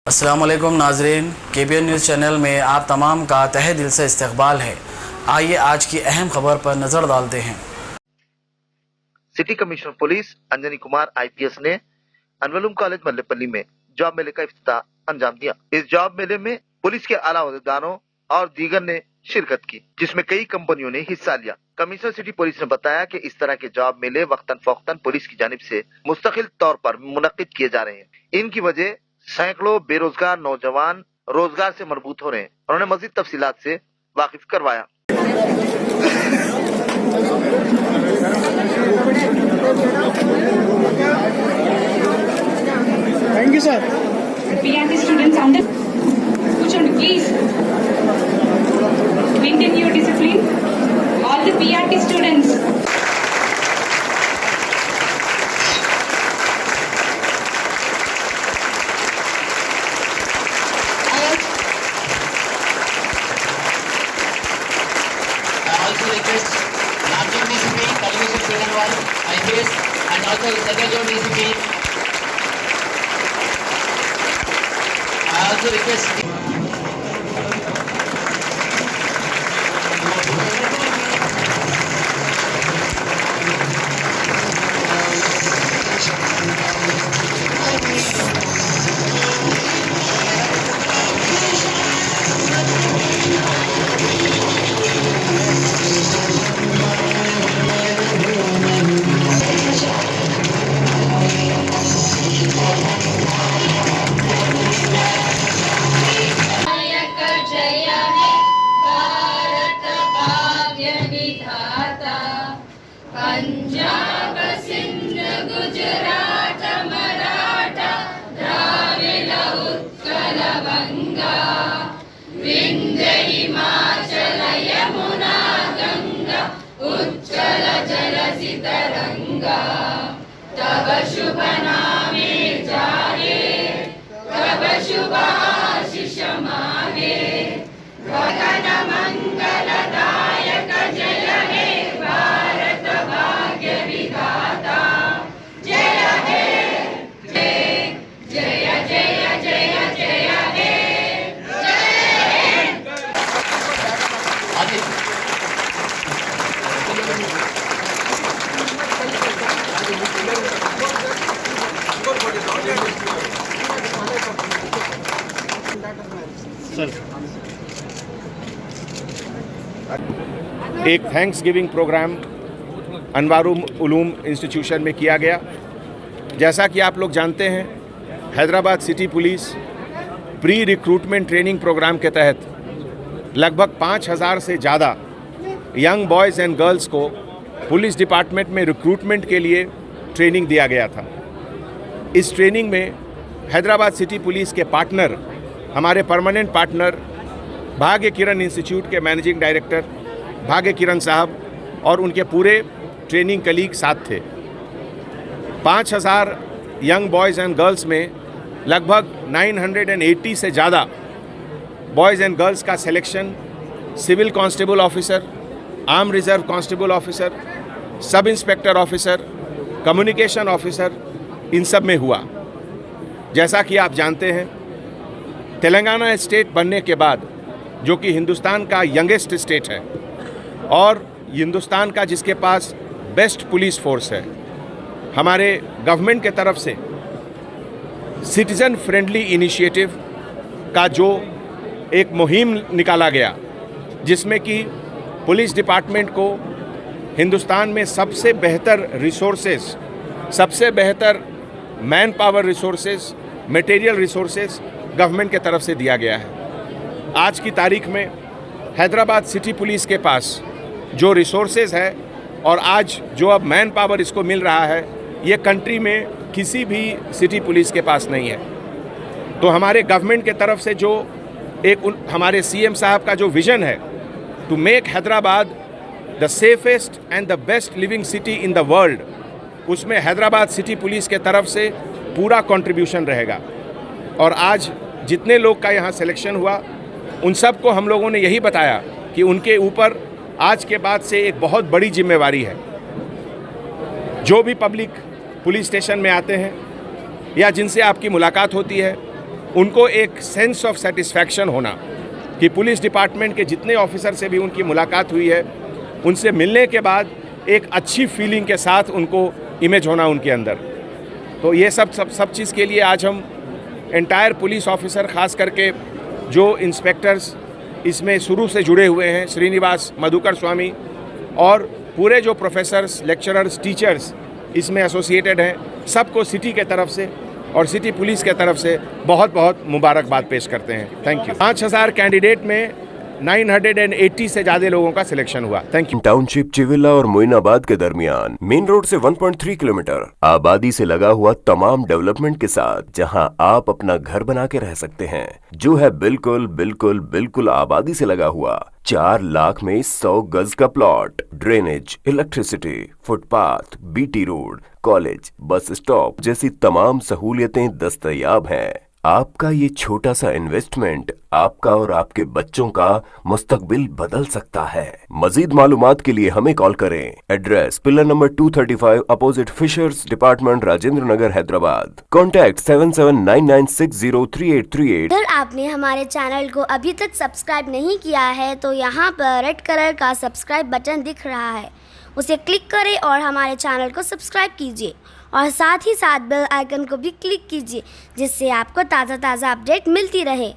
अस्सलाम वालेकुम नाजरीन, KBN न्यूज़ चैनल में आप तमाम का तहे दिल से इस्तकबाल है। आइए आज की अहम खबर पर नज़र डालते हैं। City commissioner police Anjani Kumar IPS ने अनवलुम कॉलेज मल्लेपल्ली में जॉब मेले का इफ्तिताह अंजाम दिया। इस जॉब मेले में पुलिस के आला अहदेदारों और दीगर ने शिरकत की, जिसमें कई कंपनियों ने हिस्सा लिया। कमिश्नर सिटी पुलिस ने बताया कि इस तरह के जॉब मेले वक्तन फौक्तन पुलिस की जानिब से मुस्तकिल तौर पर मुनक्किद किए जा रहे हैं। इनकी वजह सैकड़ों बेरोजगार नौजवान रोजगार से मरबूत हो रहे हैं। उन्होंने मजीद तफसीलात से वाकिफ करवाया। Thank you, sir. PRT students on the please maintain your discipline. All the PRT students. I also request Narjun DCP, Television Channel 1, IPS, and also Central Zone DCP. I also request. जय है भारत भाग्य विधाता, पंजाब सिंध गुजरात मराठा द्राविड़ उत्कल बंगा, विंध्य हिमाचल यमुना गंगा, उच्चल जलधि तरंगा। तब शुभ नामे जागे, तब शुभ आशीष मागे, गगन मंगलदायक जय हे भारत भाग्य विधाता। जय हे जय जय जय जय जय हे जय। आगे एक thanksgiving programme Anwarul Uloom institution में किया गया। जैसा कि आप लोग जानते हैं, Hyderabad city police pre recruitment training programme के तहत लगभग 5000 से ज़्यादा यंग बॉयज़ एंड गर्ल्स को पुलिस डिपार्टमेंट में रिक्रूटमेंट के लिए ट्रेनिंग दिया गया था। इस ट्रेनिंग में हैदराबाद सिटी पुलिस के पार्टनर, हमारे permanent partner Bhagya Kiran institute के मैनेजिंग डायरेक्टर भाग्य किरण साहब और उनके पूरे ट्रेनिंग कलीग साथ थे। 5000 यंग बॉयज़ एंड गर्ल्स में लगभग 980 से ज़्यादा बॉयज़ एंड गर्ल्स का selection civil constable officer, arm reserve constable officer, sub inspector officer, communication officer, इन सब में हुआ। जैसा कि आप जानते हैं, तेलंगाना स्टेट बनने के बाद, जो कि हिंदुस्तान का यंगेस्ट स्टेट है और हिंदुस्तान का जिसके पास बेस्ट पुलिस फोर्स है, हमारे गवर्नमेंट के तरफ से सिटीज़न फ्रेंडली इनिशिएटिव का जो एक मुहिम निकाला गया, जिसमें कि पुलिस डिपार्टमेंट को हिंदुस्तान में सबसे बेहतर रिसोर्सेज, सबसे बेहतर man power resources, material resources government के तरफ से दिया गया है। आज की तारीख में हैदराबाद सिटी पुलिस के पास जो रिसोर्सेज है और आज जो अब मैन पावर इसको मिल रहा है, ये कंट्री में किसी भी सिटी पुलिस के पास नहीं है। तो हमारे गवर्नमेंट के तरफ से जो हमारे CM साहब का जो विज़न है to make Hyderabad the safest and the best living city in the world, उसमें हैदराबाद सिटी पुलिस के तरफ से पूरा कंट्रीब्यूशन रहेगा। और आज जितने लोग का यहाँ सिलेक्शन हुआ, उन सब को हम लोगों ने यही बताया कि उनके ऊपर आज के बाद से एक बहुत बड़ी जिम्मेवारी है। जो भी पब्लिक पुलिस स्टेशन में आते हैं या जिनसे आपकी मुलाकात होती है, उनको एक सेंस ऑफ सेटिस्फैक्शन होना कि पुलिस डिपार्टमेंट के जितने ऑफिसर से भी उनकी मुलाकात हुई है, उनसे मिलने के बाद एक अच्छी फीलिंग के साथ उनको इमेज होना उनके अंदर। तो ये सब चीज़ के लिए आज हम एंटायर पुलिस ऑफिसर, ख़ास करके जो इंस्पेक्टर्स इसमें शुरू से जुड़े हुए हैं, श्रीनिवास, मधुकर स्वामी, और पूरे जो प्रोफेसर्स, लेक्चरर्स, टीचर्स इसमें एसोसिएटेड हैं, सबको सिटी के तरफ से और सिटी पुलिस के तरफ से बहुत बहुत मुबारकबाद पेश करते हैं। Thank you. 5000 कैंडिडेट में 980 से ज़्यादा लोगों का सिलेक्शन हुआ। Thank you. टाउनशिप चिविला और मोइनाबाद के दरमियान मेन रोड से 1.3 किलोमीटर आबादी से लगा हुआ तमाम डेवलपमेंट के साथ जहां आप अपना घर बना के रह सकते हैं, जो है बिल्कुल बिल्कुल बिल्कुल आबादी से लगा हुआ। 4 लाख में 100 गज का plot, drainage, electricity, footpath, BT road, college, bus stop जैसी तमाम सहूलियतें दस्तयाब हैं। आपका ये छोटा सा इन्वेस्टमेंट आपका और आपके बच्चों का मुस्तकबिल बदल सकता है। मजीद मालूमात के लिए हमें कॉल करें। Address pillar number 235 opposite fishers department, Rajendra Nagar, Hyderabad. Contact 7799603838। अगर आपने हमारे चैनल को अभी तक सब्सक्राइब नहीं किया है तो यहाँ पर रेड कलर का सब्सक्राइब बटन दिख रहा है, उसे क्लिक करें और हमारे चैनल को सब्सक्राइब कीजिए और साथ ही साथ बेल आइकन को भी क्लिक कीजिए, जिससे आपको ताज़ा अपडेट मिलती रहे।